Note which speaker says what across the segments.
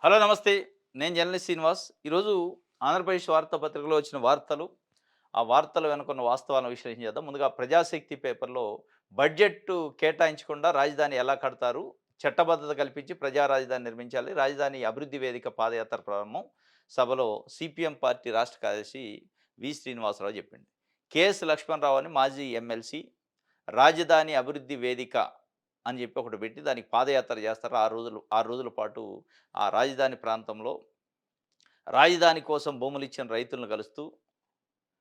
Speaker 1: Hello నమస్తే. నేను journalist Srinivas. ఈరోజు ఆంధ్రప్రదేశ్ వార్తాపత్రికలో వచ్చిన వార్తలు, ఆ వార్తలు వెనుకున్న వాస్తవాలను విశ్లేషించేద్దాం. ముందుగా ప్రజాశక్తి పేపర్‌లో బడ్జెట్ కేటాయించకుండా రాజధాని ఎలా కడతారు? చట్టబద్ధత కల్పించి ప్రజా రాజధాని నిర్మించాలి. రాజధాని అభివృద్ధి వేదిక పాదయాత్ర ప్రారంభం. సభలో సిపిఎం పార్టీ రాష్ట్ర కార్యదర్శి శ్రీనివాసరావు చెప్పిండు. కెఎస్ లక్ష్మణరావు అని మాజీ ఎమ్మెల్సీ రాజధాని అభివృద్ధి వేదిక అని చెప్పి ఒకటి పెట్టి దానికి పాదయాత్ర చేస్తారు. 6 రోజుల పాటు ఆ రాజధాని ప్రాంతంలో రాజధాని కోసం భూములిచ్చిన రైతులను కలుస్తూ,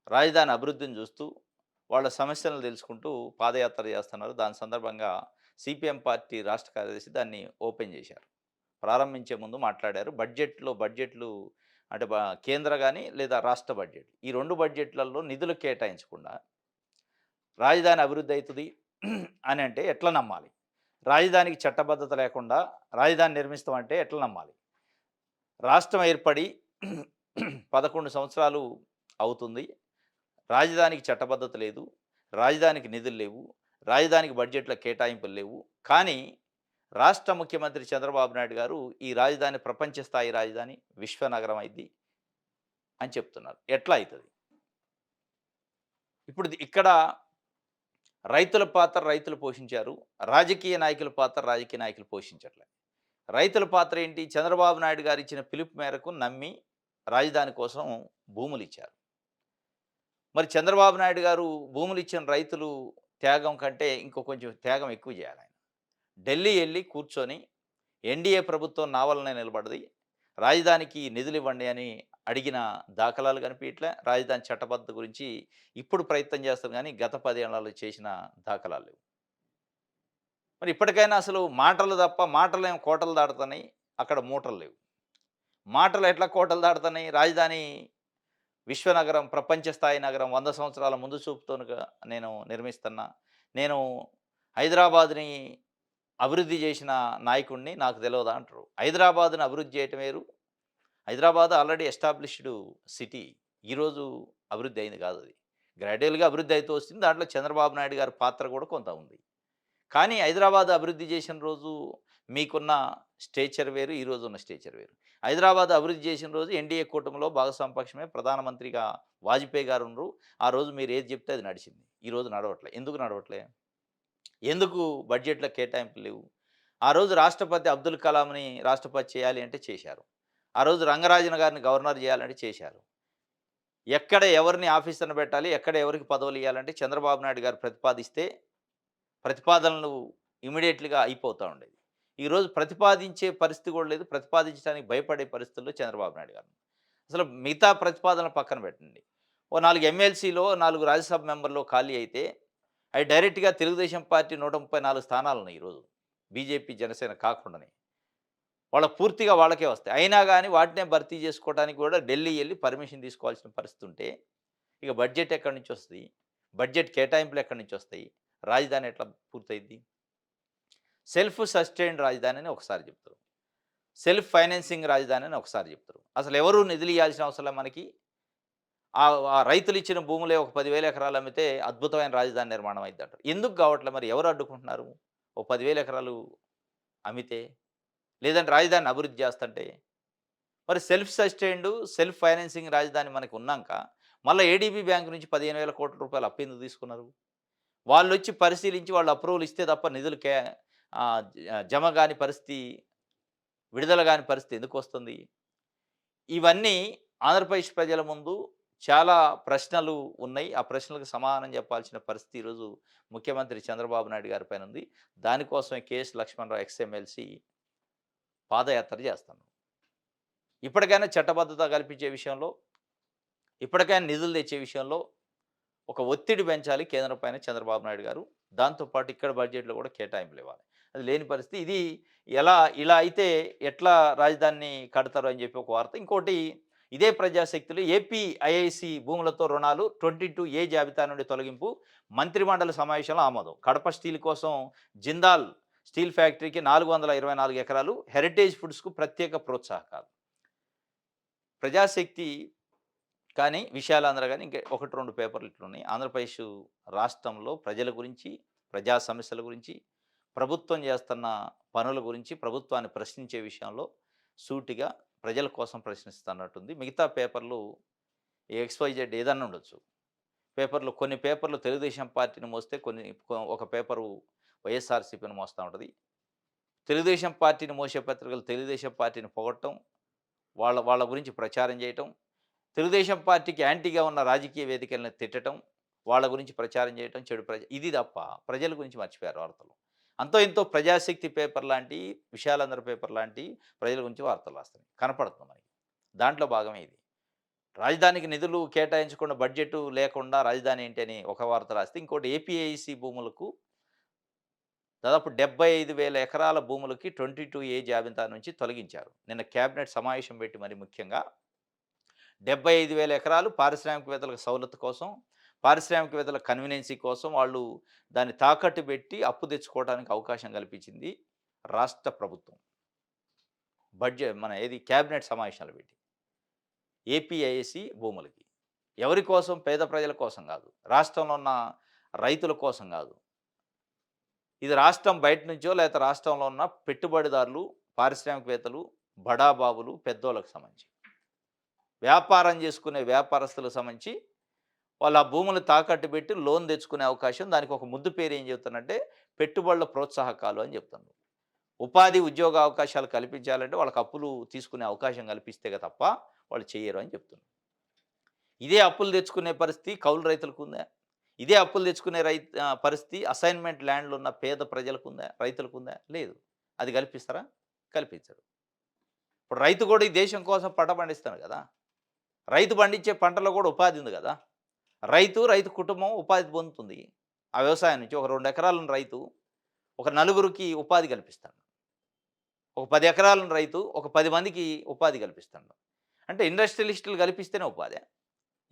Speaker 1: రాజధాని అభివృద్ధిని చూస్తూ, వాళ్ళ సమస్యలను తెలుసుకుంటూ పాదయాత్ర చేస్తున్నారు. దాని సందర్భంగా సిపిఎం పార్టీ రాష్ట్ర కార్యదర్శి దాన్ని ఓపెన్ చేశారు. ప్రారంభించే ముందు మాట్లాడారు. బడ్జెట్లు అంటే కేంద్ర గాని లేదా రాష్ట్ర బడ్జెట్. ఈ 2 బడ్జెట్‌లలో నిధులు కేటాయించకుండా రాజధాని అభివృద్ధి అయితది అని అంటే ఎట్లా నమ్మాలి? రాజధానికి చట్టబద్ధత లేకుండా రాజధాని నిర్మిస్తామంటే ఎట్లా నమ్మాలి? రాష్ట్రం ఏర్పడి 11 సంవత్సరాలు అవుతుంది. రాజధానికి చట్టబద్ధత లేదు. రాజధానికి నిధులు లేవు. రాజధానికి బడ్జెట్‌లో కేటాయింపులు లేవు. కానీ రాష్ట్ర ముఖ్యమంత్రి చంద్రబాబు నాయుడు గారు ఈ రాజధాని ప్రపంచ స్థాయి రాజధాని, విశ్వనగరం అయిద్ది అని చెప్తున్నారు. ఎట్లా అయితది? ఇప్పుడు ఇక్కడ రైతుల పాత్ర రైతులు పోషించారు. రాజకీయ నాయకులు పోషించట్లే. రైతుల పాత్ర ఏంటి? చంద్రబాబు నాయుడు గారు ఇచ్చిన పిలుపు మేరకు నమ్మి రాజధాని కోసం భూములిచ్చారు. మరి చంద్రబాబు నాయుడు గారు భూములిచ్చిన రైతులు త్యాగం కంటే ఇంకో కొంచెం త్యాగం ఎక్కువ చేయాలాయన. ఢిల్లీ ఎళ్లి కూర్చొని ఎన్డీఏ ప్రభుత్వం నా వల్లనే నిలబడ్డది. రాజధానికి నిధులివ్వండి అని అడిగిన దాఖలాలు కనిపియట్లే. రాజధాని చట్టబద్ధత గురించి ఇప్పుడు ప్రయత్నం చేస్తారు గానీ గత 10 ఏళ్లలో చేసిన దాఖలాలు లేవు. మరి ఇప్పటికైనా అసలు మాటలు తప్ప మాటలేమో కోటలు దాటుతున్నాయి. అక్కడ మూటలు లేవు. మాటలు ఎట్లా కోటలు దాటుతున్నాయి? రాజధాని విశ్వనగరం, ప్రపంచ స్థాయి నగరం 100 సంవత్సరాల ముందు చూపుతోనుగా నేను నిర్మిస్తున్నా. నేను హైదరాబాద్‌ని అభివృద్ధి చేసిన నాయకుడిని నాకు తెలవదా అంటారు. హైదరాబాద్‌ని అభివృద్ధి చేయటం వేరు. Hyderabad already established city. ఈరోజు అభివృద్ధి అయింది కాదది. గ్రాడ్యుయల్‌గా అభివృద్ధి అయితూ వస్తుంది. దాంట్లో చంద్రబాబు నాయుడు గారి పాత్ర కూడా కొంత ఉంది. కానీ హైదరాబాద్ అభివృద్ధి చేసిన రోజు మీకున్న స్టేచర్ వేరు, ఈ రోజున్న స్టేచర్ వేరు. హైదరాబాద్ అభివృద్ధి చేసిన రోజు ఎన్డీఏ కూటమిలో భాగస్వామ్య పక్షమే ప్రధానమంత్రిగా వాజ్పేయి గారు ఉన్నారు. ఆ రోజు మీరు ఏది చెప్తే అది నడిచింది. ఈ రోజు నడవట్లే. ఎందుకు నడవట్లే? ఎందుకు బడ్జెట్‌లో కేటాయింపులు లేవు? ఆ రోజు రాష్ట్రపతి అబ్దుల్ కలాంని రాష్ట్రపతి చేయాలి అంటే చేశారు. ఆ రోజు రంగరాజన్ గారిని గవర్నర్ చేయాలంటే చేశారు. ఎక్కడ ఎవరిని ఆఫీసర్‌ని పెట్టాలి, ఎక్కడ ఎవరికి పదవులు ఇయ్యాలంటే చంద్రబాబు నాయుడు గారు ప్రతిపాదిస్తే ప్రతిపాదనలు ఇమ్మీడియేట్‌గా అయిపోతా ఉండేది. ఈరోజు ప్రతిపాదించే పరిస్థితి కూడా లేదు. ప్రతిపాదించడానికి భయపడే పరిస్థితుల్లో చంద్రబాబు నాయుడు గారు. అసలు మిగతా ప్రతిపాదనలు పక్కన పెట్టండి. ఓ 4 ఎమ్మెల్సీలో, 4 రాజ్యసభ మెంబర్‌లో ఖాళీ అయితే, అవి డైరెక్ట్‌గా తెలుగుదేశం పార్టీ 134 స్థానాలున్నాయి ఈరోజు. బీజేపీ, జనసేన కాకుండానే. వాళ్ళకి పూర్తిగా వాళ్ళకే వస్తాయి. అయినా గాని వాటినే భర్తీ చేసుకోవడానికి కూడా ఢిల్లీ ఎళ్లి పర్మిషన్ తీసుకోవాల్సిన పరిస్థితి ఉంటే, ఇక బడ్జెట్ ఎక్కడి నుంచొస్తది? బడ్జెట్ కేటాయింపులు ఎక్కడి నుంచొస్తాయి? రాజధాని ఎట్లా పూర్తయిద్ది? సెల్ఫ్ సస్టైన్డ్ రాజధాని అని ఒకసారి చెప్తారు. సెల్ఫ్ ఫైనాన్సింగ్ రాజధాని అని ఒకసారి చెప్తారు. అసలు ఎవరు నిధులు ఇయ్యాల్సిన అవసరం లే మనకి. ఆ రైతులు ఇచ్చిన భూములే ఒక 10,000 ఎకరాలు అమ్మితే అద్భుతమైన రాజధాని నిర్మాణం అయిద్దంటారు. ఎందుకు గావట్లే మరి ఎవరు అడ్డుకుంటున్నారు? ఓ 10,000 ఎకరాలు అమ్మితే, లేదంటే రాజధానిని అభివృద్ధి చేస్తంటే. మరి సెల్ఫ్ సస్టైన్డ్, సెల్ఫ్ ఫైనాన్సింగ్ రాజధాని మనకు ఉన్నాంక, మళ్ళా ఏడీబీ బ్యాంక్ నుంచి రూ. 15,000 కోట్ల అప్పు ఎందుకు తీసుకున్నారు? వాళ్ళొచ్చి పరిశీలించి వాళ్ళు అప్రూవల్ ఇస్తే తప్ప నిధులు జమ గాని పరిస్థితి, విడుదల గాని పరిస్థితి ఎందుకొస్తుంది? ఇవన్నీ ఆంధ్రప్రదేశ్ ప్రజల ముందు చాలా ప్రశ్నలు ఉన్నాయి. ఆ ప్రశ్నలకు సమాధానం చెప్పాల్సిన పరిస్థితి ఈరోజు ముఖ్యమంత్రి చంద్రబాబు నాయుడు గారి పైన ఉంది. దానికోసమే కేఎస్ లక్ష్మణరావు ఎక్స్-ఎమ్మెల్సీ పాదయాత్ర చేస్తున్నారు. ఇప్పటికైనా చట్టబద్ధత కల్పించే విషయంలో, ఇప్పటికైనా నిధులు తెచ్చే విషయంలో ఒక ఒత్తిడి పెంచాలి కేంద్రం పైన చంద్రబాబు నాయుడు గారు. దాంతో పాటు ఇక్కడ బడ్జెట్‌లో కూడా కేటాయింపులివ్వాలి. అది లేని పరిస్థితి. ఇది ఇలా అయితే ఎట్లా రాజధానిని కడతారు అని చెప్పి ఒక వార్త. ఇంకోటి ఇదే ప్రజాశక్తిలో ఏపీ ఐఐసీ భూములతో రుణాలు 22 జాబితా నుండి తొలగింపు. మంత్రిమండలి సమావేశంలో ఆమోదం. కడప స్టీల్ కోసం జిందాల్ స్టీల్ ఫ్యాక్టరీకి 424 ఎకరాలు, హెరిటేజ్ ఫుడ్స్‌కు ప్రత్యేక ప్రోత్సాహకాలు. ప్రజాశక్తి కానీ విశాలాంధ్ర గాని ఇంకా 1, 2 పేపర్‌లు ఇట్లున్నాయి. ఆంధ్రప్రదేశ్ రాష్ట్రంలో ప్రజల గురించి, ప్రజా సమస్యల గురించి, ప్రభుత్వం చేస్తున్న పనుల గురించి, ప్రభుత్వాన్ని ప్రశ్నించే విషయంలో సూటిగా ప్రజల కోసం ప్రశ్నిస్తున్నట్టుంది. మిగతా పేపర్లు ఎక్స్‌వైజెడ్ ఏదన్నా ఉండొచ్చు. కొన్ని పేపర్లు తెలుగుదేశం పార్టీని మోస్తే ఒక పేపరు వైఎస్ఆర్‌సీపీని మోస్తా ఉంటది. తెలుగుదేశం పార్టీని మోసే పత్రికలు తెలుగుదేశం పార్టీని పొగడటం, వాళ్ళ వాళ్ళ గురించి ప్రచారం చేయటం, తెలుగుదేశం పార్టీకి యాంటీగా ఉన్న రాజకీయ వేదికలను తిట్టటం, వాళ్ళ గురించి ప్రచారం చేయటం, ఇది తప్ప ప్రజల గురించి మర్చిపోయారు వార్తలు. అంతో ఇంతో ప్రజాశక్తి పేపర్ లాంటి, విశాలాంధ్ర పేపర్ లాంటి ప్రజల గురించి వార్తలు రాస్తున్నాయి. కనపడుతుంది మనకి. దాంట్లో భాగమే ఇది. రాజధానికి నిధులు కేటాయించకుండా బడ్జెట్ లేకుండా రాజధాని ఏంటి అని ఒక వార్త రాస్తే, ఇంకోటి ఏపీఐసీ భూములకు దాదాపు 75,000 ఎకరాల భూములకి 22A జాబితా నుంచి తొలగించారు. నిన్న కేబినెట్ సమావేశం పెట్టి మరి ముఖ్యంగా 75,000 ఎకరాలు పారిశ్రామికవేత్తలకు సౌలత్ కోసం, పారిశ్రామికవేత్తల కన్వీనియన్సీ కోసం వాళ్ళు దాన్ని తాకట్టు పెట్టి అప్పు తెచ్చుకోవడానికి అవకాశం కల్పించింది రాష్ట్ర ప్రభుత్వం. కేబినెట్ సమావేశాలు పెట్టి. ఏపీఐఏసీ భూములకి. ఎవరి కోసం? పేద ప్రజల కోసం కాదు. రాష్ట్రంలో ఉన్న రైతుల కోసం కాదు. ఇది రాష్ట్రం బయట నుంచో లేకపోతే రాష్ట్రంలో ఉన్న పెట్టుబడిదారులు, పారిశ్రామికవేత్తలు, బడాబాబులు, పెద్దోళ్ళకి సంబంధించి. వ్యాపారం చేసుకునే వ్యాపారస్తులకు సంబంధించి వాళ్ళు ఆ భూములు తాకట్టు పెట్టి లోన్ తెచ్చుకునే అవకాశం, దానికి ఒక ముద్దు పేరు ఏం చెప్తానంటే పెట్టుబడుల ప్రోత్సాహకాలు అని చెప్తాను. ఉపాధి, ఉద్యోగ అవకాశాలు కల్పించాలంటే వాళ్ళకి అప్పులు తీసుకునే అవకాశం కల్పిస్తే తప్ప వాళ్ళు చెయ్యరు అని చెప్తున్నారు. ఇదే అప్పులు తెచ్చుకునే పరిస్థితి కౌలు రైతులకు ఉందా? ఇదే అప్పులు తెచ్చుకునే పరిస్థితి అసైన్మెంట్ ల్యాండ్లు ఉన్న పేద ప్రజలకు ఉందా? రైతులకు ఉందా? లేదు. అది కల్పిస్తారా? కల్పించరు. ఇప్పుడు రైతు కూడా ఈ దేశం కోసం పంట పండిస్తాడు కదా. రైతు పండించే పంటలో కూడా ఉపాధి ఉంది కదా. రైతు కుటుంబం ఉపాధి పొందుతుంది. ఆ వ్యవసాయం నుంచి ఒక 2 ఎకరాలను రైతు ఒక నలుగురికి ఉపాధి కల్పిస్తాడు. ఒక 10 ఎకరాలను రైతు ఒక 10 మందికి ఉపాధి కల్పిస్తాడు. అంటే ఇండస్ట్రియలిస్టులు కల్పిస్తేనే ఉపాధి.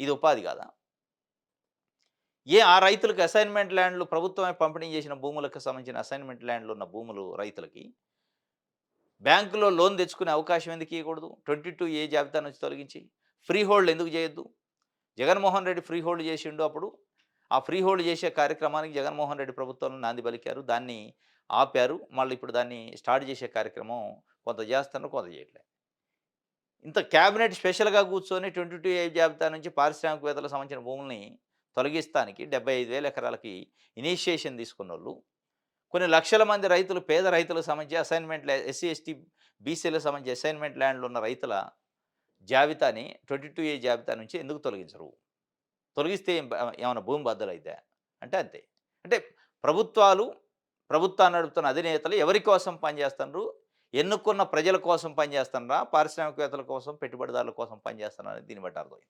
Speaker 1: ఇది ఉపాధి కాదా? ఆ రైతులకు అసైన్మెంట్ ల్యాండ్లు ప్రభుత్వమే పంపిణీ చేసిన భూములకు సంబంధించిన అసైన్మెంట్ ల్యాండ్లు ఉన్న భూములు రైతులకి బ్యాంకులో లోన్ తెచ్చుకునే అవకాశం ఎందుకు ఇవ్వకూడదు? 22A జాబితా నుంచి తొలగించి ఫ్రీ హోల్డ్ ఎందుకు చేయొద్దు? జగన్మోహన్ రెడ్డి ఫ్రీ హోల్డ్ చేసిండు అప్పుడు. ఆ ఫ్రీ హోల్డ్ చేసే కార్యక్రమానికి జగన్మోహన్ రెడ్డి ప్రభుత్వంలో నాంది పలికారు. దాన్ని ఆపారు. మళ్ళీ ఇప్పుడు దాన్ని స్టార్ట్ చేసే కార్యక్రమం కొంత చేస్తున్నారు, కొంత చేయట్లేదు. ఇంత క్యాబినెట్ స్పెషల్‌గా కూర్చొని 22A జాబితా నుంచి పారిశ్రామికవేత్తలకు సంబంధించిన భూముల్ని తొలగిస్తానికి 75,000 ఎకరాలకి ఇనిషియేషన్ తీసుకున్నోళ్ళు, కొన్ని లక్షల మంది రైతులు, పేద రైతులకు సంబంధించి ఎస్సీ, ఎస్టీ, బీసీలకు సంబంధించి అసైన్మెంట్ ల్యాండ్లు ఉన్న రైతుల జాబితాని 22A జాబితా నుంచి ఎందుకు తొలగించరు? తొలగిస్తే ఏమన్నా భూమి బద్దలైద్దా? అంటే అంతే. అంటే ప్రభుత్వాన్ని నడుపుతున్న అధినేతలు ఎవరి కోసం పనిచేస్తున్నారు? ఎన్నుకున్న ప్రజల కోసం పనిచేస్తున్నారా? పారిశ్రామికవేత్తల కోసం, పెట్టుబడిదారుల కోసం పనిచేస్తున్నారా? దీన్ని బట్టి అర్థమైంది.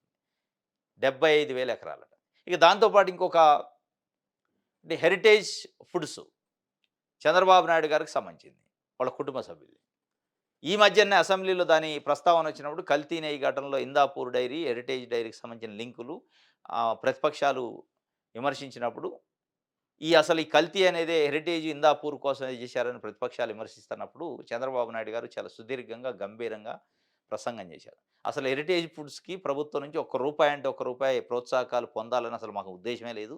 Speaker 1: 75,000 ఎకరాలట. ఇక దాంతో పాటు ఇంకొక హెరిటేజ్ ఫుడ్స్ చంద్రబాబు నాయుడు గారికి సంబంధించింది. వాళ్ళ కుటుంబ సభ్యులు. ఈ మధ్యనే అసెంబ్లీలో దాని ప్రస్తావన వచ్చినప్పుడు కల్తీ నెయ్యి ఘటనలో ఇందాపూర్ డైరీ, హెరిటేజ్ డైరీకి సంబంధించిన లింకులు ప్రతిపక్షాలు విమర్శించినప్పుడు అసలు ఈ కల్తీ అనేదే హెరిటేజ్ ఇందాపూర్ కోసం చేశారని ప్రతిపక్షాలు విమర్శిస్తున్నప్పుడు చంద్రబాబు నాయుడు గారు చాలా సుదీర్ఘంగా, గంభీరంగా ప్రసంగం చేశారు. అసలు హెరిటేజ్ ఫుడ్స్‌కి ప్రభుత్వం నుంచి ₹1 అంటే ₹1 ప్రోత్సాహకాలు పొందాలని అసలు మాకు ఉద్దేశమే లేదు.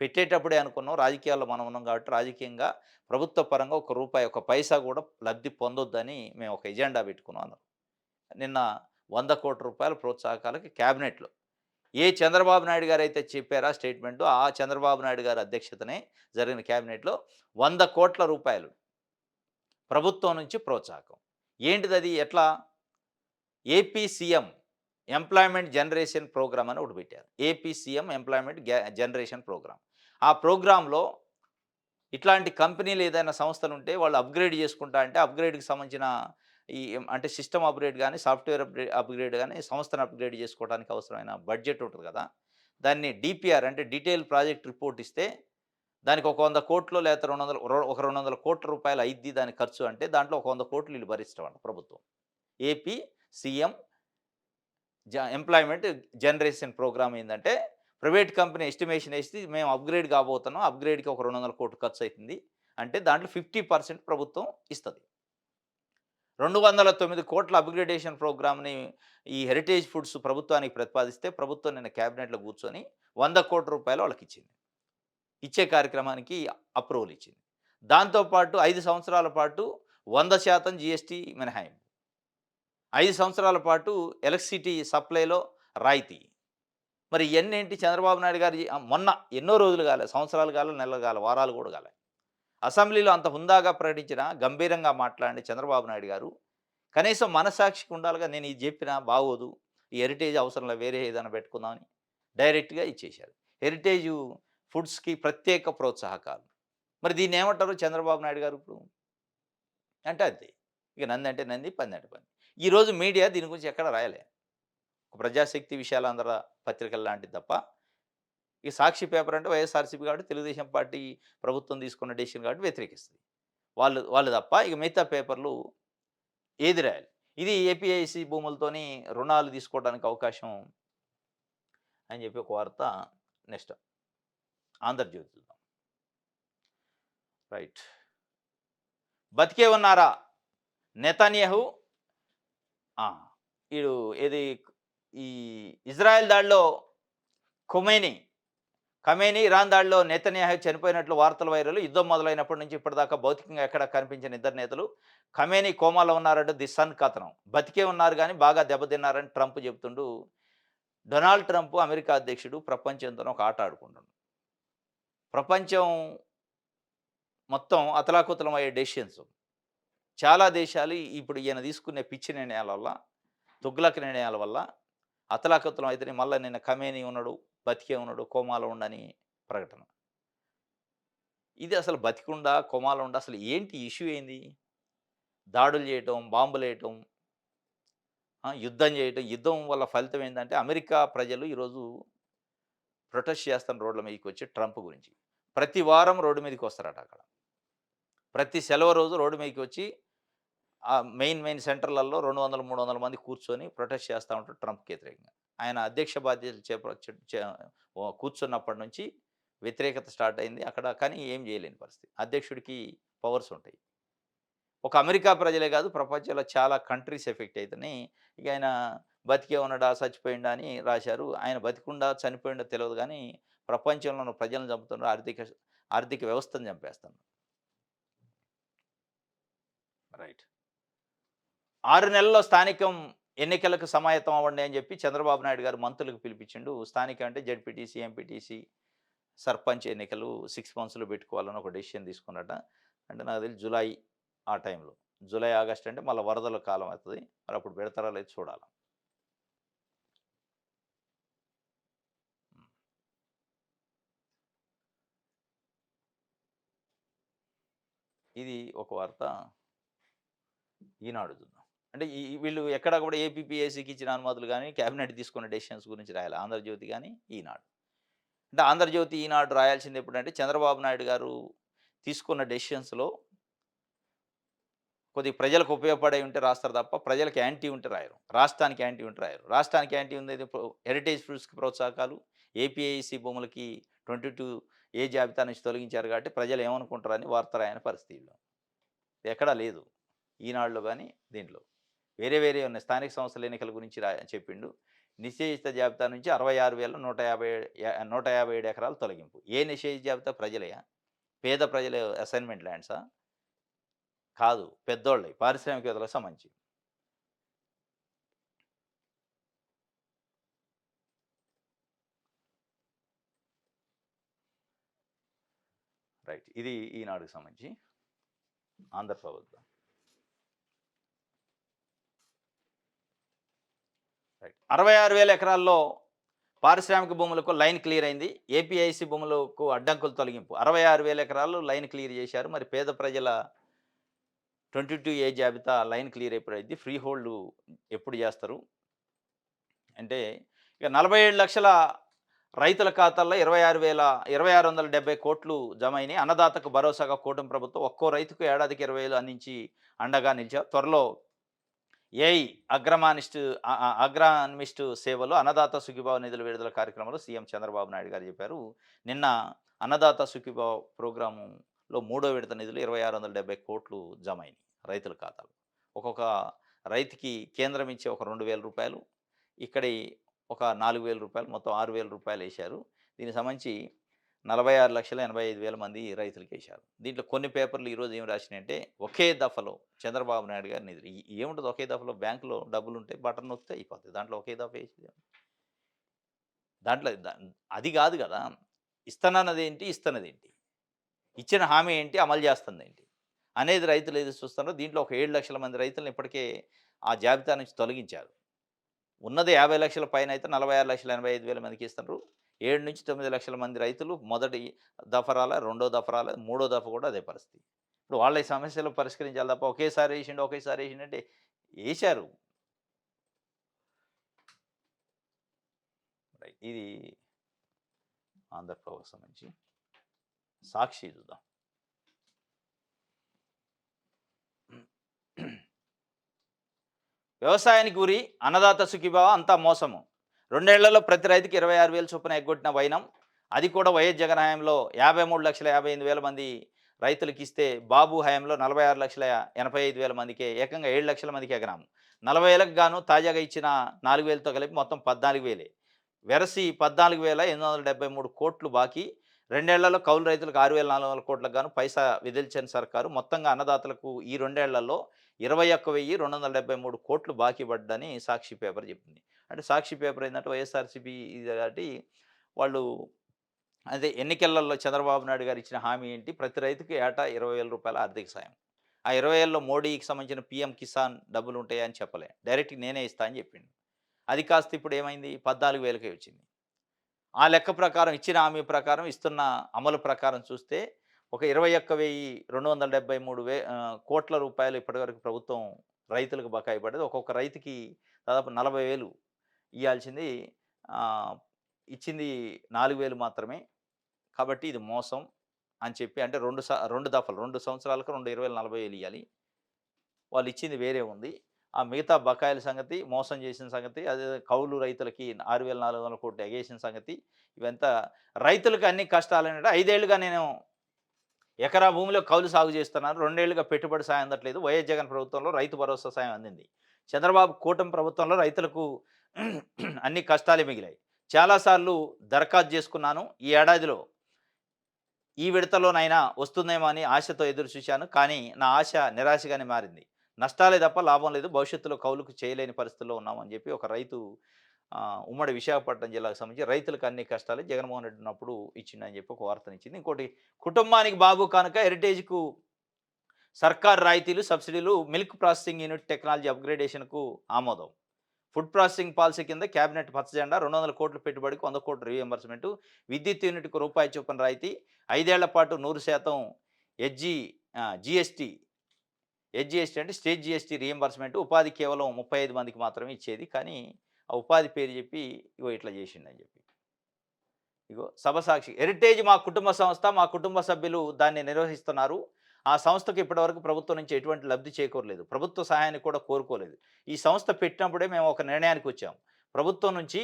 Speaker 1: పెట్టేటప్పుడే అనుకున్నాం. రాజకీయాల్లో మనం ఉన్నాం కాబట్టి రాజకీయంగా ప్రభుత్వ పరంగా ₹1 ఒక పైసా కూడా లబ్ధి పొందొద్దని మేము ఒక ఎజెండా పెట్టుకున్నాం అన్నారు. నిన్న ₹100,00,00,000 ప్రోత్సాహకాలకి క్యాబినెట్‌లో చంద్రబాబు నాయుడు గారు అయితే చెప్పారా స్టేట్మెంటు, ఆ చంద్రబాబు నాయుడు గారి అధ్యక్షతనే జరిగిన క్యాబినెట్‌లో ₹100,00,00,000 ప్రభుత్వం నుంచి ప్రోత్సాహకం. ఏంటిదది? ఎట్లా? AP CM employment generation programme అని ఒకటి పెట్టారు. AP CM employment generation programme. ఆ ప్రోగ్రామ్‌లో ఇట్లాంటి కంపెనీలు ఏదైనా సంస్థలుంటే వాళ్ళు అప్‌గ్రేడ్ చేసుకుంటా అంటే అప్‌గ్రేడ్‌కి సంబంధించిన అంటే సిస్టమ్ అప్‌గ్రేడ్ గాని, సాఫ్ట్‌వేర్ అప్‌గ్రేడ్ గాని, సంస్థను అప్‌గ్రేడ్ చేసుకోవడానికి అవసరమైన బడ్జెట్ ఉంటుంది కదా. దాన్ని డీపీఆర్ అంటే డీటెయిల్ ప్రాజెక్ట్ రిపోర్ట్ ఇస్తే దానికి ఒక 100,00,00,000 లేకపోతే ₹200,00,00,000 అయిద్ది దాని ఖర్చు అంటే దాంట్లో ఒక 100,00,00,000 వీళ్ళు భరిస్తామంట ప్రభుత్వం. AP CM employment generation programme ఏందంటే ప్రైవేట్ కంపెనీ ఎస్టిమేషన్ వేసి మేము అప్‌గ్రేడ్ కాబోతున్నాం. అప్‌గ్రేడ్‌కి ఒక 200,00,00,000 ఖర్చు అవుతుంది. అంటే దాంట్లో 50% ప్రభుత్వం ఇస్తది. 209,00,00,000 అప్‌గ్రేడేషన్ ప్రోగ్రామ్‌ని ఈ హెరిటేజ్ ఫుడ్స్ ప్రభుత్వానికి ప్రతిపాదిస్తే ప్రభుత్వం నిన్న క్యాబినెట్‌లో కూర్చొని ₹100,00,00,000 వాళ్ళకిచ్చింది. ఇచ్చే కార్యక్రమానికి అప్రూవల్ ఇచ్చింది. దాంతో పాటు 5 సంవత్సరాల పాటు 100% జీఎస్టీ మినహాయింపు. 5 సంవత్సరాల పాటు ఎలక్ట్రిసిటీ సప్లైలో రాయితీ. మరి ఇయన్నేంటి చంద్రబాబు నాయుడు గారి మొన్న ఎన్నో రోజులు గాలే, సంవత్సరాలు గాలే, నెలలు గాలే, వారాలు గూడా గాలే. అసెంబ్లీలో అంత హుందాగా ప్రకటించిన, గంభీరంగా మాట్లాడిన చంద్రబాబు నాయుడు గారు కనీసం మనసాక్షికి ఉండాలిగా, నేను ఇది జెప్పినా బాగోదు, ఈ హెరిటేజ్ అవసరంలే, వేరే ఏదైనా పెట్టుకుందామని డైరెక్ట్‌గా ఇచ్చేశారు. హెరిటేజు ఫుడ్స్‌కి ప్రత్యేక ప్రోత్సాహకాలు. మరి దీన్నేమంటారు చంద్రబాబు నాయుడు గారు ఇప్పుడు? అంటే అంతే. ఇక నందంటే నంది, పందంటే పంది. ఈరోజు మీడియా దీని గురించి ఎక్కడ రాయలే. ఒక ప్రజాశక్తి, విశాలాంధ్ర పత్రికలు లాంటిది తప్ప, ఈ సాక్షి పేపర్ అంటే వైఎస్ఆర్‌సీపీ కాబట్టి, తెలుగుదేశం పార్టీ ప్రభుత్వం తీసుకున్న డెసిషన్ కాబట్టి వ్యతిరేకిస్తది. వాళ్ళు వాళ్ళు తప్ప ఇక మిగతా పేపర్‌లు ఏది రాయాలి. ఇది ఏపీఐసీ భూములతోని రుణాలు తీసుకోవడానికి అవకాశం అని చెప్పి ఒక వార్త. నెక్స్ట్ 'ఆంధ్రజ్యోతి' చూద్దాం. రైట్. బతికే ఉన్నారా నెతన్యాహు? ఆ! ఈడు ఏది ఈ ఇజ్రాయెల్ దాడిలో ఖొమైనీ ఖమేనీ, ఇరాన్ దాడిలో నెతన్యాహు చనిపోయినట్లు వార్తలు వైరల్. యుద్ధం మొదలైనప్పటి నుంచి ఇప్పటిదాకా భౌతికంగా ఎక్కడా కనిపించిన ఇద్దరు నేతలు. ఖమేనీ కోమాలో ఉన్నారంటూ ది సన్ కథనం. బతికే ఉన్నారు గానీ బాగా దెబ్బతిన్నారని ట్రంప్ చెబుతుండు. డొనాల్డ్ ట్రంప్ అమెరికా అధ్యక్షుడు ప్రపంచంతోని ఒక ఆట ఆడుకుంటుండు. ప్రపంచం మొత్తం అతలాకుతలమయ్యే డెసిషన్స్. చాలా దేశాలు ఇప్పుడు ఈయన తీసుకునే పిచ్చి నిర్ణయాల వల్ల, తుగ్లక్ నిర్ణయాల వల్ల అతలాకుతలం అయితున్నాయి. మళ్ళా నిన్న ఖమేనీ ఉన్నాడు, బతికే ఉన్నాడు, కోమాలో ఉండని ప్రకటన. ఇది అసలు బతికుండా, కోమాలో ఉండా, అసలు ఏంటి ఇష్యూ ఏంది? దాడులు చేయటం, బాంబులేయటం, యుద్ధం చేయటం. యుద్ధం వల్ల ఫలితం ఏందంటే అమెరికా ప్రజలు ఈరోజు ప్రొటెస్ట్ చేస్తున్న రోడ్ల మీదకొచ్చి ట్రంప్ గురించి. ప్రతి వారం రోడ్డు మీదకొస్తారట అక్కడ. ప్రతి సెలవు రోజు రోడ్డు మీదకి వచ్చి మెయిన్ సెంటర్‌లలో 200, 300 మంది కూర్చొని ప్రొటెస్ట్ చేస్తా ఉంటారు ట్రంప్‌కి వ్యతిరేకంగా. ఆయన అధ్యక్ష బాధ్యతలు కూర్చున్నప్పటి నుంచి వ్యతిరేకత స్టార్ట్ అయింది అక్కడ. కానీ ఏం చేయలేని పరిస్థితి. అధ్యక్షుడికి పవర్స్ ఉంటాయి. ఒక అమెరికా ప్రజలే కాదు, ప్రపంచంలో చాలా కంట్రీస్ ఎఫెక్ట్ అయితున్నాయి. ఇక ఆయన బతికే ఉన్నాడా, చచ్చిపోయిండా అని రాశారు. ఆయన బతికుండా, చనిపోయిండో తెలవదు గానీ, ప్రపంచంలో ఉన్న ప్రజలను చంపుతున్నారు. ఆర్థిక వ్యవస్థను చంపేస్తున్నారు. రైట్. 6 నెలల్లో స్థానికం ఎన్నికలకు సమాయత్తం అవ్వండి అని చెప్పి చంద్రబాబు నాయుడు గారు మంత్రులకు పిలిపించిండు. స్థానిక అంటే జడ్పీటీసీ, ఎంపీటీసీ, సర్పంచ్ ఎన్నికలు 6 మంత్స్‌లో పెట్టుకోవాలని ఒక డెసిషన్ తీసుకున్నట. అంటే నాకు తెలిసి జులై ఆ టైంలో. జులై, ఆగస్ట్ అంటే మళ్ళా వరదల కాలం అవుతది. మరి అప్పుడు పెడతారా లేదో చూడాల. హ్మ్. ఇది ఒక వార్త. ఈనాడు చూద్దాం. అంటే వీళ్ళు ఎక్కడ కూడా ఏపీపీఎస్సీకి ఇచ్చిన అనుమతులు గాని, కేబినెట్ తీసుకున్న డెసిషన్స్ గురించి రాయాలి. ఆంధ్రజ్యోతి గాని, ఈనాడు. అంటే ఆంధ్రజ్యోతి, ఈనాడు రాయాల్సింది ఎప్పుడంటే చంద్రబాబు నాయుడు గారు తీసుకున్న డెసిషన్స్‌లో కొద్దిగా ప్రజలకు ఉపయోగపడేవి ఉంటే రాస్తారు తప్ప, ప్రజలకు యాంటీ ఉంటే రాయరు. రాష్ట్రానికి యాంటీ ఉంటే రాయరు. రాష్ట్రానికి యాంటీ ఉండేది హెరిటేజ్ ఫుడ్స్‌కి ప్రోత్సాహకాలు, ఏపీఐసీ భూములకి 22 ఏ జాబితా నుంచి తొలగించారు కాబట్టి ప్రజలు ఏమనుకుంటారని వార్త రాయని పరిస్థితిలో. ఎక్కడా లేదు. ఈనాడులో గాని, దీంట్లో. వేరే ఉన్నాయి. స్థానిక సంస్థల ఎన్నికల గురించి చెప్పిండు. నిషేధిత జాబితా నుంచి 66,157 ఎకరాలు తొలగింపు. ఏ నిషేధిత జాబితా? ప్రజలయా? పేద ప్రజల అసైన్‌మెంట్ ల్యాండ్సా? కాదు. పెద్దోళ్ళయి. పారిశ్రామికవేత్తలకు సంబంధించి. రైట్. ఇది ఈనాడుకి సంబంధించి. ఆంధ్రప్రభ. రైట్. 66,000 ఎకరాల్లో పారిశ్రామిక భూములకు లైన్ క్లియర్ అయింది. ఏపీఐసీ భూములకు అడ్డంకులు తొలగింపు. 66,000 ఎకరాలు లైన్ క్లియర్ చేశారు. మరి పేద ప్రజల 22 ఏ జాబితా లైన్ క్లియర్ ఎప్పుడైద్ది? ఫ్రీ హోల్డ్ ఎప్పుడు చేస్తారు? అంటే ఇక 47,00,000 రైతుల ఖాతాల్లో 26,670 జమ అయినాయి. అన్నదాతకు భరోసాగా కూటమి ప్రభుత్వం ఒక్కో రైతుకు ఏడాదికి 20,000 అందించి అండగా నిలిచారు. త్వరలో ఏఐ అగ్రానిమిస్ట్ సేవలు అన్నదాత సుఖీభావ నిధుల విడుదల కార్యక్రమంలో సీఎం చంద్రబాబు నాయుడు గారు చెప్పారు. నిన్న అన్నదాత సుఖీభావ ప్రోగ్రాములో మూడో విడత నిధులు 2670 జమ అయినాయి రైతుల ఖాతాలో. ఒక్కొక్క రైతుకి కేంద్రం ఇచ్చే ఒక రూ. 2,000, ఇక్కడి ఒక రూ. 4,000, మొత్తం రూ. 6,000 ఏశారు. దీనికి సంబంధించి 46,85,000 మంది రైతులకేశారు. దీంట్లో కొన్ని పేపర్‌లు ఈరోజు ఏం రాసినాయంటే, ఒకే దఫలో చంద్రబాబు నాయుడు గారి నిధులు. ఏముంటది ఒకే దఫలో బ్యాంక్‌లో డబ్బులుంటే బటన్ నొక్కితే అయిపోద్ది. దాంట్లో ఒకే దఫా ఏసేది దాంట్లో అది గాదు గదా! ఇస్తానన్నదేంటి? ఇస్తున్నదేంటి? ఇచ్చిన హామీ ఏంటి? అమలు చేస్తుందేంటి? అనేది రైతులు ఎదురు చూస్తున్నారో దీంట్లో ఒక 7,00,000 మంది రైతులను ఇప్పటికే ఆ జాబితా నుంచి తొలగించారు. ఉన్నది 50,00,000 పైనైతే 46,85,000 మందికి ఇస్తున్నారు. 7-9 లక్షల మంది రైతులు మొదటి దఫ రాలే, రెండో దఫ రాలే, మూడో దఫ కూడా అదే పరిస్థితి. ఇప్పుడు వాళ్ళ ఈ సమస్యలు పరిష్కరించాలి తప్ప ఒకేసారి ఏసిండంటే ఏశారు. రైట్. ఇది ఆంధ్రప్రభకు సంబంధించి. సాక్షి చూద్దాం. వ్యవసాయానికి గురి అన్నదాత సుఖీభావ అంతా మోసము. 2 ఏళ్లలో ప్రతి రైతుకి 26,000 చొప్పున ఎగ్గొట్టిన వైనం. అది కూడా వైఎస్ జగన్ హయాంలో 53,58,000 మంది రైతులకి ఇస్తే బాబు హయాంలో 46,85,000 మందికే ఏకంగా 7 లక్షల మందికి ఎగనాము. 40,000కు గాను తాజాగా ఇచ్చిన 4,000తో కలిపి మొత్తం 14,000. వెరసి 14,873 కోట్లు బాకీ. 2 ఏళ్లలో కౌలు రైతులకు 6,400 కోట్లకు గాను పైసా విదిల్చని సర్కారు. మొత్తంగా అన్నదాతలకు ఈ 2 ఏళ్లలో 21,273 కోట్లు బాకీ పడ్డని సాక్షి పేపర్ చెప్పింది. అంటే సాక్షి పేపర్ ఏందంటే వైఎస్ఆర్‌సీపీ ఇది కాబట్టి వాళ్ళు అదే ఎన్నికలలో చంద్రబాబు నాయుడు గారు ఇచ్చిన హామీ ఏంటి? ప్రతి రైతుకి ఏటా రూ. 20,000 ఆర్థిక సాయం. ఆ 20,000లో మోడీకి సంబంధించిన పీఎం కిసాన్ డబ్బులుంటాయని చెప్పలే. డైరెక్ట్ నేనే ఇస్తా అని చెప్పిండు. అది కాస్త ఇప్పుడు ఏమైంది? 14,000కే వచ్చింది. ఆ లెక్క ప్రకారం ఇచ్చిన హామీ ప్రకారం ఇస్తున్న అమలు ప్రకారం చూస్తే ఒక 21,273 కోట్ల రూపాయలు ఇప్పటివరకు ప్రభుత్వం రైతులకు బకాయి పడ్డది. ఒక్కొక్క రైతుకి దాదాపు 40,000 ఇయ్యాల్సింది ఆహ్, ఇచ్చింది 4,000 మాత్రమే. కాబట్టి ఇది మోసం అని చెప్పి అంటే 2 దఫలు 2 సంవత్సరాలకు 2 20,000 40,000 ఇయ్యాలి. వాళ్ళు ఇచ్చింది వేరే ఉంది. ఆ మిగతా బకాయిల సంగతి, మోసం చేసిన సంగతి, అదే కౌలు రైతులకి 6,400 కోట్లు ఎగేసిన సంగతి, ఇవంతా రైతులకు అన్ని కష్టాలేనంటే 5 ఏళ్లుగా నేను ఎకరా భూమిలో కౌలు సాగు చేస్తున్నారు. 2 ఏళ్లుగా పెట్టుబడి సాయం అందట్లేదు. వైఎస్ జగన్ ప్రభుత్వంలో రైతు భరోసా సాయం అందింది. చంద్రబాబు కూటమి ప్రభుత్వంలో రైతులకు అన్ని కష్టాలే మిగిలాయి. చాలా సార్లు దరఖాస్తు చేసుకున్నాను. ఈ ఏడాదిలో ఈ విడతలోనైనా వస్తుందేమో అని ఆశతో ఎదురు చూశాను. కానీ నా ఆశ నిరాశగానే మారింది. నష్టాలే తప్ప లాభం లేదు. భవిష్యత్తులో కౌలుకు చేయలేని పరిస్థితిలో ఉన్నామని చెప్పి ఒక రైతు ఉమ్మడి విశాఖపట్నం జిల్లాకు సంబంధించి రైతులకు అన్ని కష్టాలే జగన్మోహన్ రెడ్డి ఉన్నప్పుడు ఇచ్చిండని చెప్పి ఒక వార్తనిచ్చింది. ఇంకోటి కుటుంబానికి బాబు కానుక హెరిటేజ్‌కు సర్కారు రాయితీలు, సబ్సిడీలు, మిల్క్ ప్రాసెసింగ్ యూనిట్ టెక్నాలజీ అప్‌గ్రేడేషన్‌కు ఆమోదం. ఫుడ్ ప్రాసెసింగ్ పాలసీ కింద కేబినెట్ పచ్చజెండా 200 కోట్ల పెట్టుబడికి 100 కోట్ల రీయింబర్స్‌మెంటు. విద్యుత్ యూనిట్‌కు రూపాయి చొప్పున రాయితీ. 5 ఏళ్ల పాటు 100% హెచ్‌జి జీఎస్టీ హెచ్‌జీఎస్టీ అంటే స్టేట్ జీఎస్టీ రీయింబర్స్‌మెంట్. ఉపాధి కేవలం 35 మందికి మాత్రమే ఇచ్చేది. కానీ ఆ ఉపాధి పేరు చెప్పి ఇగో ఇట్లా చేసిండని చెప్పి. ఇగో సభసాక్షి హెరిటేజ్ మా కుటుంబ సంస్థ, మా కుటుంబ సభ్యులు దాన్ని నిర్వహిస్తున్నారు. ఆ సంస్థకు ఇప్పటివరకు ప్రభుత్వం నుంచి ఎటువంటి లబ్ధి చేకూరలేదు. ప్రభుత్వ సహాయాన్ని కూడా కోరుకోలేదు. ఈ సంస్థ పెట్టినప్పుడే మేము ఒక నిర్ణయానికి వచ్చాం. ప్రభుత్వం నుంచి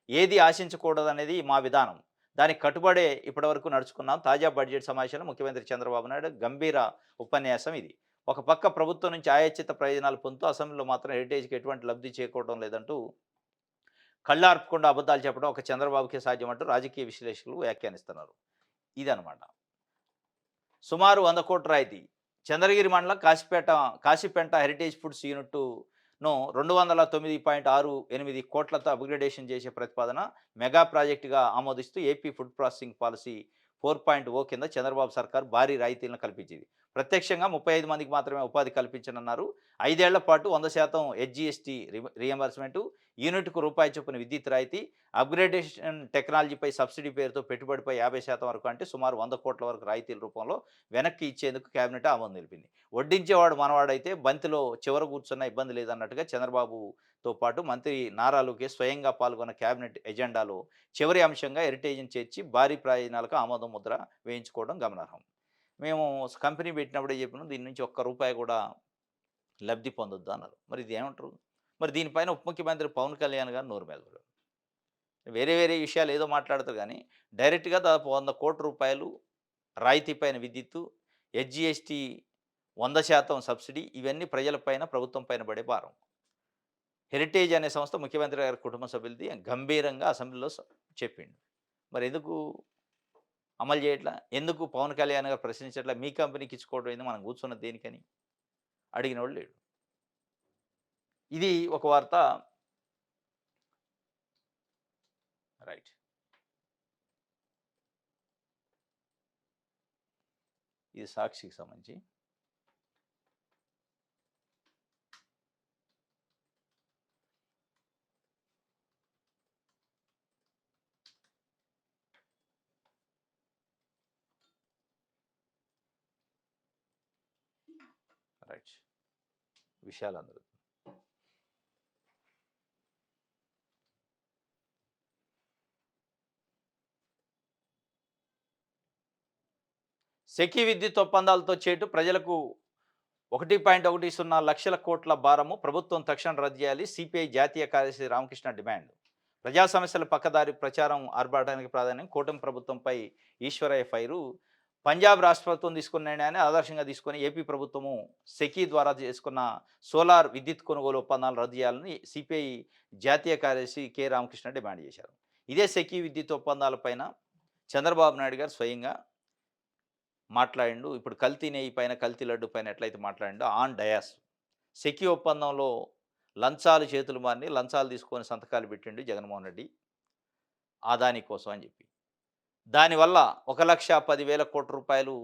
Speaker 1: ఏది ఆశించకూడదనేది మా విధానం. దానికి కట్టుబడే ఇప్పటివరకు నడుచుకున్నాం. తాజా బడ్జెట్ సమావేశంలో ముఖ్యమంత్రి చంద్రబాబు నాయుడు గంభీర ఉపన్యాసం ఇది. ఒక పక్క ప్రభుత్వం నుంచి ఆయాచిత ప్రయోజనాలు పొందుతూ అసెంబ్లీలో మాత్రం హెరిటేజ్‌కి ఎటువంటి లబ్ధి చేకూరడం లేదంటూ కళ్ళార్పకుండా అబద్ధాలు చెప్పడం ఒక చంద్రబాబుకే సాధ్యమంటూ రాజకీయ విశ్లేషకులు వ్యాఖ్యానిస్తున్నారు. ఇదనమాట. సుమారు 100 కోట్ల రాయితీ. చంద్రగిరి మండలం కాశీపెంట హెరిటేజ్ ఫుడ్స్ యూనిట్‌ను 209.68 కోట్లతో అప్‌గ్రేడేషన్ చేసే ప్రతిపాదన మెగా ప్రాజెక్ట్‌గా ఆమోదిస్తూ ఏపీ ఫుడ్ ప్రాసెసింగ్ పాలసీ 4.0 కింద చంద్రబాబు సర్కార్ భారీ రాయితీలను కల్పించింది. ప్రత్యక్షంగా 35 మందికి మాత్రమే ఉపాధి కల్పించనున్నారు. 5 ఏళ్ల పాటు 100% హెచ్‌జీఎస్టీ రీయింబర్స్‌మెంటు, యూనిట్‌కు రూపాయి చొప్పున విద్యుత్ రాయితీ, అప్‌గ్రేడేషన్ టెక్నాలజీపై సబ్సిడీ పేరుతో పెట్టుబడిపై 50% వరకు అంటే సుమారు 100 కోట్ల వరకు రాయితీల రూపంలో వెనక్కి ఇచ్చేందుకు కేబినెట్ ఆమోదం తెలిపింది. వడ్డించేవాడు మనవాడైతే బంతిలో చివర కూర్చున్న ఇబ్బంది లేదన్నట్టుగా చంద్రబాబుతో పాటు మంత్రి నారా లోకేష్ స్వయంగా పాల్గొన్న కేబినెట్ ఎజెండాలో చివరి అంశంగా హెరిటేజ్‌ని చేర్చి భారీ ప్రయోజనాలకు ఆమోదం ముద్ర వేయించుకోవడం గమనార్హం. మేము కంపెనీ పెట్టినప్పుడే చెప్పినాం దీని నుంచి ఒక్క రూపాయి కూడా లబ్ధి పొందొద్దు అన్నారు. మరి ఇది ఏమంటారు? మరి దీనిపైన ఉప ముఖ్యమంత్రి పవన్ కళ్యాణ్ గారు నోరు మెదపరు. వేరే వేరే విషయాలు ఏదో మాట్లాడతారు కానీ డైరెక్ట్‌గా దాదాపు 100 కోట్ల రూపాయలు రాయితీ పైన విద్యుత్తు, హెచ్‌జీఎస్టీ 100% సబ్సిడీ ఇవన్నీ ప్రజల పైన, ప్రభుత్వం పైన పడే భారం. హెరిటేజ్ అనే సంస్థ ముఖ్యమంత్రి గారి కుటుంబ సభ్యులది గంభీరంగా అసెంబ్లీలో చెప్పిండు. మరెందుకు అమలు చేయట్లా. ఎందుకు పవన్ కళ్యాణ్ గారు ప్రశ్నించట్లా? మీ కంపెనీకి ఇచ్చుకోవడం ఏంది? మనం కూర్చున్నది దేనికని? అడిగినోడు లేడు. ఇది ఒక వార్త. రైట్. ఇది సాక్షికి సంబంధించి. రైట్. విషయాలందరూ. సెకీ విద్యుత్ ఒప్పందాలతో చేటు ప్రజలకు 1.10 లక్షల కోట్ల భారము ప్రభుత్వం తక్షణం రద్దు చేయాలి. సిపిఐ జాతీయ కార్యదర్శి రామకృష్ణ డిమాండ్. ప్రజా సమస్యల పక్కదారి ప్రచారం ఆర్భాటానికి ప్రాధాన్యం. కూటమి ప్రభుత్వంపై ఈశ్వరయ్య ఫైరు. పంజాబ్ రాష్ట్ర ప్రభుత్వం తీసుకున్న నిర్ణయాన్ని ఆదర్శంగా తీసుకొని ఏపీ ప్రభుత్వము సెకీ ద్వారా చేసుకున్న సోలార్ విద్యుత్ కొనుగోలు ఒప్పందాలను రద్దు చేయాలని సిపిఐ జాతీయ కార్యదర్శి కె రామకృష్ణ డిమాండ్ చేశారు. ఇదే సెకీ విద్యుత్ ఒప్పందాలపైన చంద్రబాబు నాయుడు గారు స్వయంగా మాట్లాడిండు. ఇప్పుడు కల్తీ నెయ్యి పైన, కల్తీ లడ్డు పైన ఎట్లయితే మాట్లాడిండో ఆన్ డయాస్. సెకీ ఒప్పందంలో లంచాలు చేతులు మారిని, లంచాలు తీసుకొని సంతకాలు పెట్టిండు జగన్మోహన్ రెడ్డి ఆదాని కోసం అని చెప్పి. దానివల్ల 1,10,10,00,00,000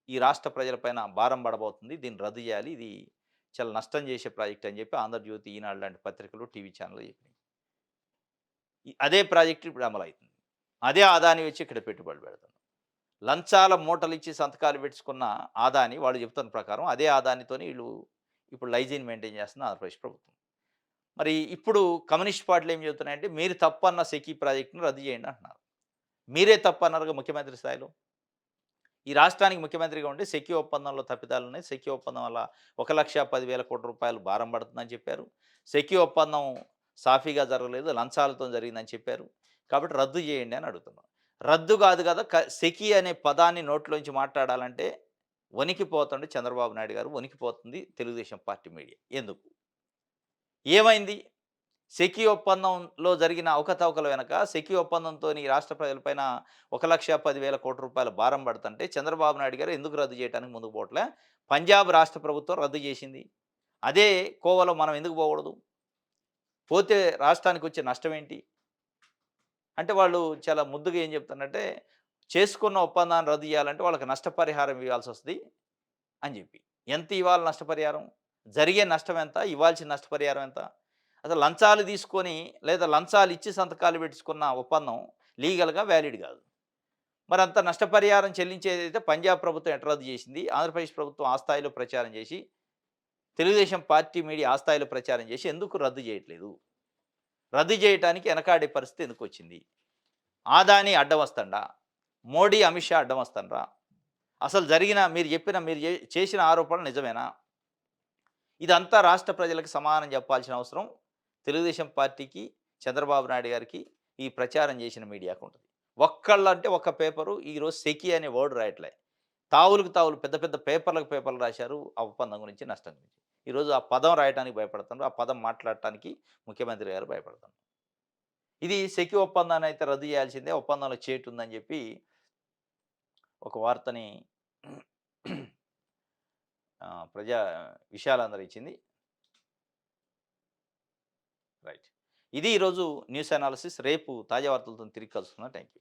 Speaker 1: ఈ రాష్ట్ర ప్రజలపైన భారం పడబోతుంది. దీన్ని రద్దు చేయాలి. ఇది చాలా నష్టం చేసే ప్రాజెక్ట్ అని చెప్పి ఆంధ్రజ్యోతి, ఈనాడు లాంటి పత్రికలు, టీవీ ఛానళ్ళు చెప్పినాయి. అదే ప్రాజెక్ట్ ఇప్పుడు అమలవుతుంది. అదే ఆదాని వచ్చి ఇక్కడ పెట్టుబడులు పెడతాడు. లంచాల మూటలు ఇచ్చి సంతకాలు పెట్టుకున్న ఆదాని వాళ్ళు చెప్తున్న ప్రకారం అదే ఆదానితోని వీళ్ళు ఇప్పుడు లైజీని మెయింటైన్ చేస్తున్న ఆంధ్రప్రదేశ్ ప్రభుత్వం. మరి ఇప్పుడు కమ్యూనిస్ట్ పార్టీలు ఏం చెబుతున్నాయంటే మీరు తప్పన్న సెకీ ప్రాజెక్టును రద్దు చేయండి అంటున్నారు. మీరే తప్పన్నారుగా ముఖ్యమంత్రి స్థాయిలో. ఈ రాష్ట్రానికి ముఖ్యమంత్రిగా ఉండి సెకీ ఒప్పందంలో తప్పిదాలు ఉన్నాయి. సెకీ ఒప్పందం వల్ల 1,10,10,00,00,000 భారం పడుతుందని చెప్పారు. సెకీ ఒప్పందం సాఫీగా జరగలేదు, లంచాలతో జరిగిందని చెప్పారు. కాబట్టి రద్దు చేయండి అని అడుగుతున్నాం. రద్దు కాదు కదా, సెకీ అనే పదాన్ని నోట్లోంచి మాట్లాడాలంటే వణికిపోతుండే చంద్రబాబు నాయుడు గారు, వణికిపోతుంది తెలుగుదేశం పార్టీ మీడియా. ఎందుకు? ఏమైంది? సెకీ ఒప్పందంలో జరిగిన అవకతవకల వెనక సెకీ ఒప్పందంతో ఈ రాష్ట్ర ప్రజలపైన 1,10,10,00,00,000 భారం పడుతుంటే చంద్రబాబు నాయుడు గారు ఎందుకు రద్దు చేయడానికి ముందుకు పోవట్లే? పంజాబ్ రాష్ట్ర ప్రభుత్వం రద్దు చేసింది. అదే కోవలో మనం ఎందుకు పోకూడదు? పోతే రాష్ట్రానికి వచ్చే నష్టం ఏంటి? అంటే వాళ్ళు చాలా ముద్దుగా ఏం చెప్తున్నారంటే, చేసుకున్న ఒప్పందాన్ని రద్దు చేయాలంటే వాళ్ళకి నష్టపరిహారం ఇవ్వాల్సొస్తది అని చెప్పి. ఎంత ఇవ్వాలి నష్టపరిహారం? జరిగే నష్టం ఎంత? ఇవ్వాల్సిన నష్టపరిహారం ఎంత? అసలు లంచాలు తీసుకొని లేదా లంచాలు ఇచ్చి సంతకాలు పెట్టుకున్న ఒప్పందం లీగల్‌గా వ్యాలిడ్ కాదు. మరి అంత నష్టపరిహారం చెల్లించేదైతే పంజాబ్ ప్రభుత్వం ఎట్లా రద్దు చేసింది? ఆంధ్రప్రదేశ్ ప్రభుత్వం ఆ స్థాయిలో ప్రచారం చేసి, తెలుగుదేశం పార్టీ మీడియా ఆ స్థాయిలో ప్రచారం చేసి ఎందుకు రద్దు చేయట్లేదు? రద్దు చేయటానికి వెనకాడే పరిస్థితి ఎందుకొచ్చింది? ఆదాని అడ్డం వస్తండా? మోడీ, అమిత్ షా అడ్డం వస్తుండ్రా? అసలు జరిగిన మీరు చేసిన ఆరోపణలు నిజమేనా? ఇదంతా రాష్ట్ర ప్రజలకు సమానం చెప్పాల్సిన అవసరం తెలుగుదేశం పార్టీకి, చంద్రబాబు నాయుడు గారికి, ఈ ప్రచారం చేసిన మీడియాకు ఉంటుంది. ఒక్కళ్ళంటే ఒక్క పేపరు ఈరోజు సెకీ అనే వర్డ్ రాయట్లే. తావులకు తావులు పెద్ద పెద్ద పేపర్లు రాశారు ఆ ఒప్పందం గురించి, నష్టం గురించి. ఈరోజు ఆ పదం రాయడానికి భయపడుతున్నారు. ఆ పదం మాట్లాడటానికి ముఖ్యమంత్రి గారు భయపడుతున్నారు. ఇది సెకీ ఒప్పందాన్ని అయితే రద్దు చేయాల్సిందే, ఒప్పందంలో చేటు ఉందని చెప్పి ఒక వార్తని ప్రజా విషయాలందరూ ఇచ్చింది. రైట్. ఇది ఈరోజు న్యూస్ అనాలిసిస్. రేపు తాజా వార్తలతో తిరిగి కలుసుకుందాం. Thank you.